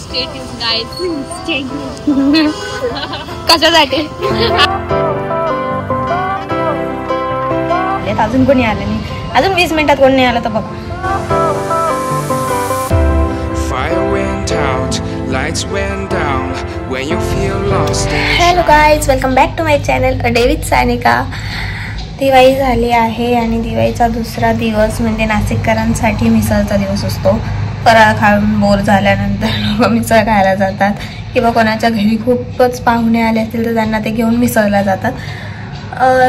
Stay tune guys. कशासाठी अजून कोणी आलं नाही. अजून 20 मिनिटात कोण नाही आलं तर बघा. Hello guys, welcome back to my channel a day with Sanika. Diwali झाली आहे आणि दिवाळीचा दुसरा दिवस म्हणजे नाशिककरांसाठी मिसळचा दिवस असतो. फराळ खाऊन बोर झाल्यानंतर लोक मिसळ खायला जातात किंवा कोणाच्या घरी खूपच पाहुणे आले असतील तर त्यांना ते घेऊन मिसळला जातात.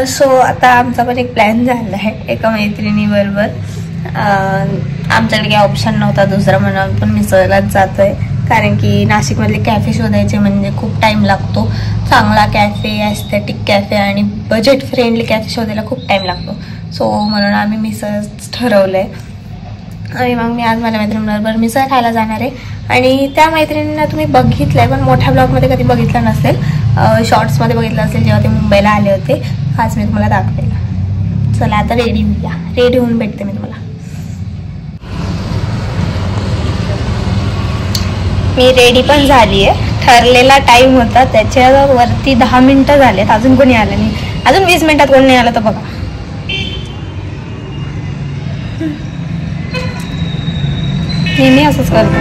सो आता आमचा पण एक प्लॅन झाला आहे एका मैत्रिणीबरोबर. आमच्याकडे काही ऑप्शन नव्हता दुसरा म्हणून आम्ही पण मिसळलाच जातो आहे. कारण की नाशिकमधले कॅफे शोधायचे म्हणजे खूप टाईम लागतो. चांगला कॅफे, ॲस्थेटिक कॅफे आणि बजेट फ्रेंडली कॅफे शोधायला खूप टाईम लागतो. सो म्हणून आम्ही मिसळच ठरवलं आहे. आणि मग मी आज माझ्या मैत्रिणीबरोबर मिसळ खायला जाणार आहे. आणि त्या मैत्रिणींना तुम्ही बघितलं आहे पण मोठ्या ब्लॉगमध्ये कधी बघितलं नसेल, शॉर्ट्समध्ये बघितलं असेल जेव्हा ते मुंबईला आले होते. आज मी तुम्हाला दाखवेल. चला आता रेडी होऊया. रेडी होऊन भेटते मी तुम्हाला. मी रेडी पण झाली आहे. ठरलेला टाईम होता त्याच्यावरती 10 मिनिटं झालेत. अजून कोणी आलं नाही. अजून 20 मिनिटात कोणी नाही आलं तर बघा. नेहमी असंच करतो.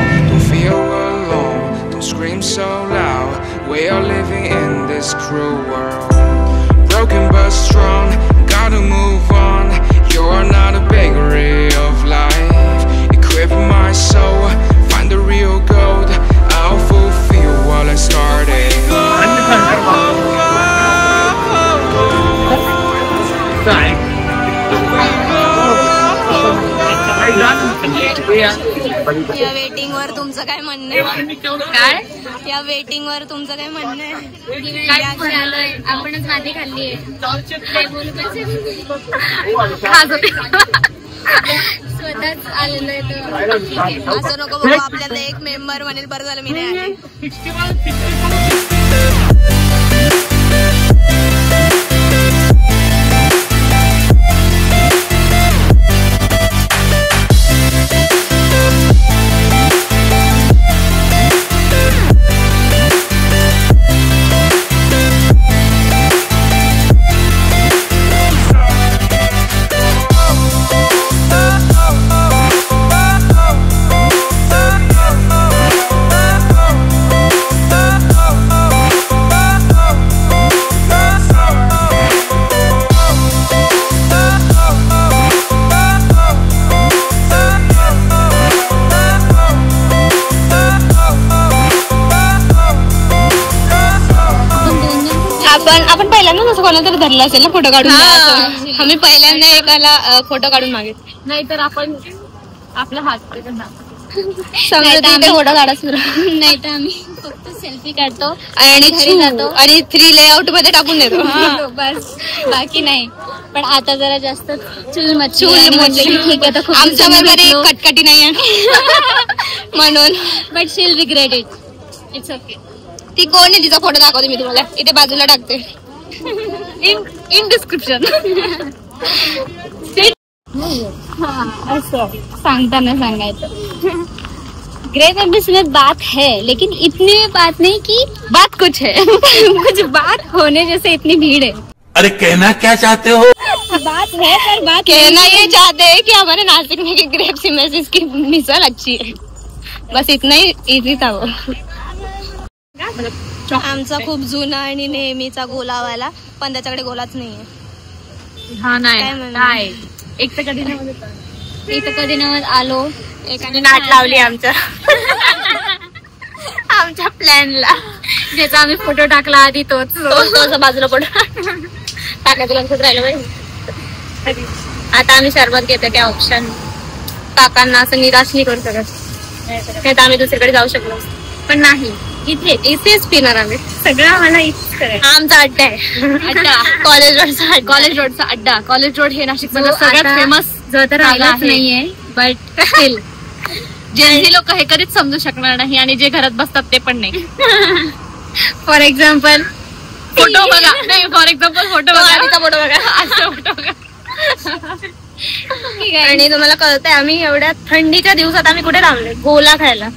या वेटिंग वर तुमचं काय म्हणणं आहे? काय या वेटिंग वर तुमचं काय म्हणणं आहे? आपणच माती खाल्ली आहे. स्वतःच आलेलं आहे. असं नको बघू. आपल्याला एक मेंबर म्हणेल बरं झालं मी नाही आले. आपण पहिल्यांदा असं कोणाला तरी धरलं असेल ना फोटो काढून. आम्ही पहिल्यांदा एकाला फोटो काढून मागितले. नाहीतर आपण आपला हात फोटो काढाच नाही तर आम्ही फक्त सेल्फी काढतो आणि घरी जातो आणि 3 लेआउट मध्ये टाकून देतो. बस बाकी नाही. पण आता जरा जास्त आमच्या कटकटी नाही म्हणून. बट शील रिग्रेट इट. It's okay. ती कोण आहे तिचा फोटो दाखवते मी तुम्हाला. इथे बाजूला टाकते इन डिस्क्रिप्शन. असं सांगताना सांगायचं. ग्रेट एम्बिशन में बात है लेकिन इतनी बात नहीं कि बात कुछ है. कुछ बात होने जैसे इतनी भीड़ है. अरे कहना क्या चाहते हो? बात है पर बात कहना ये चाहते हैं कि हमारे नासिक में ग्रेप्स इमेजेस की मिसाल अच्छी है. बस इतना ही इजी था वो. आमचा खूप जुना आणि नेहमीचा गोलावाला पण त्याच्याकडे गोलाच नाहीये. हा नाही. एक तर कधी नव्हत आलो. एकाने नाट लावली आमच्या प्लॅनला. ज्याचा आम्ही फोटो टाकला आधी तोच बाजूला फोटो टाकायचं लक्षात राहिलं पाहिजे. आता आम्ही सरबत घेतो त्या ऑप्शन. काकांना असं निराश नाही करू शकत. नाही तर आम्ही दुसरीकडे जाऊ शकलो पण नाही. इथेच पिणार आम्ही सगळं. आम्हाला इथेच करायचं. आमचा अड्डा आहे. अड्डा कॉलेज रोडचा अड्डा. कॉलेज रोड हे नाशिक मधलं सगळ्यात फेमस तर राहिलाच नाहीये. बट स्टील जे लोक हे कधीच समजू शकणार नाही आणि जे घरात बसतात ते पण नाही. फॉर एक्झाम्पल फोटो बघा. नाही फॉर एक्झाम्पल फोटो बघा. आणि तुम्हाला कळतंय आम्ही एवढ्या थंडीच्या दिवसात आम्ही कुठे थांबलोय? गोला खायला.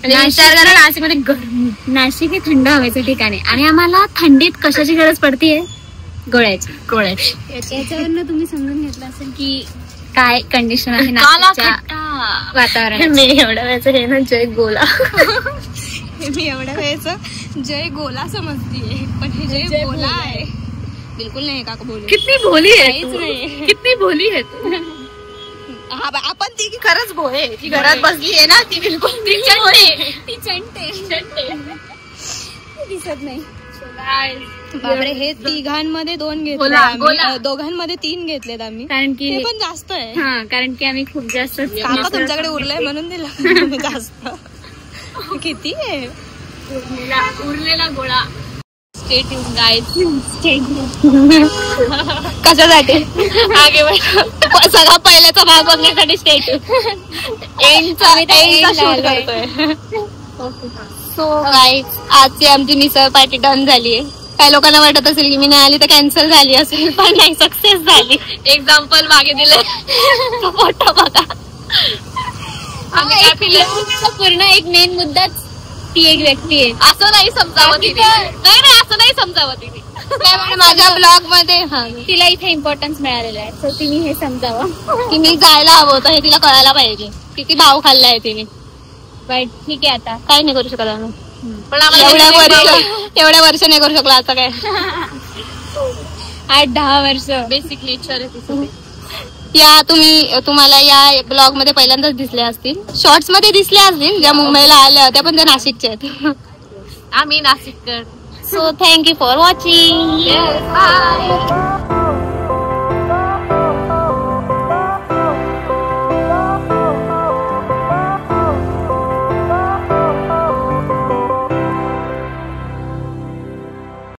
विचार करा नाशिकमध्ये गरमी. नाशिक हे थंड हवेचं ठिकाण आहे आणि आम्हाला थंडीत कशाची गरज पडतीये? गोळ्याची. याच्यावरनं तुम्ही समजून घेतलं असेल की काय कंडिशन आहे नाशिकच्या वातावरण. मी एवढ्या वेळेचं हे ना जय गोला मी एवढ्या वेळेचं जय गोला समजतीये, पण हे जय गोला आहे बिलकुल नाही. का बोल कितनी भोली आहे, कितनी भोली आहे तू. हा आपण ती खरंच भोळे, ती घरात बसली आहे ना, ती बिलकुल ती चंटे दिसत नाही. बापरे, हे तिघांमध्ये 2 घेतले, दोघांमध्ये 3 घेतलेत आम्ही, कारण की हे पण जास्त आहे. कारण की आम्ही खूप जास्त काका तुमच्याकडे उरलंय म्हणून दिलं जास्त. किती आहे उरलेला गोळा. Stay tune guys. कशासाठी? सगळा पहिल्याचा भाग बघण्यासाठी स्टे ट्यून. एंडचा शूट करतोय. सो गाईज, आजची आमची मिसळ पार्टी डन झालीये. काही लोकांना वाटत असेल की मी नाही आली तर कॅन्सल झाली असेल, पण नाही, सक्सेस झाली. एक्झाम्पल मागे दिले. फोटो बघा. पूर्ण एक मेन मुद्दाच ती एक व्यक्ती आहे असं नाही समजावं तिने. नाही असं नाही समजावं तिने. माझ्या ब्लॉग मध्ये तिला इथे इम्पॉर्टन्स मिळालेलं आहे, सो तिने हे समजावं की मी जायला हवं होतं, हे तिला कळायला पाहिजे. किती भाव खाल्लाय तिने. बट ठीक आहे, आता काही नाही करू शकत आम्ही. पण एवढ्या वर्ष नाही करू शकलो. आता काय 8-10 वर्ष बेसिक नेचर आहे. या तुम्हाला या ब्लॉग मध्ये पहिल्यांदाच दिसल्या असतील, शॉर्ट्स मध्ये दिसल्या असतील, ज्या मुंबईला आल्या होत्या, पण त्या नाशिकच्या आहेत. आम्ही नाशिककर. So thank you for watching. Bye.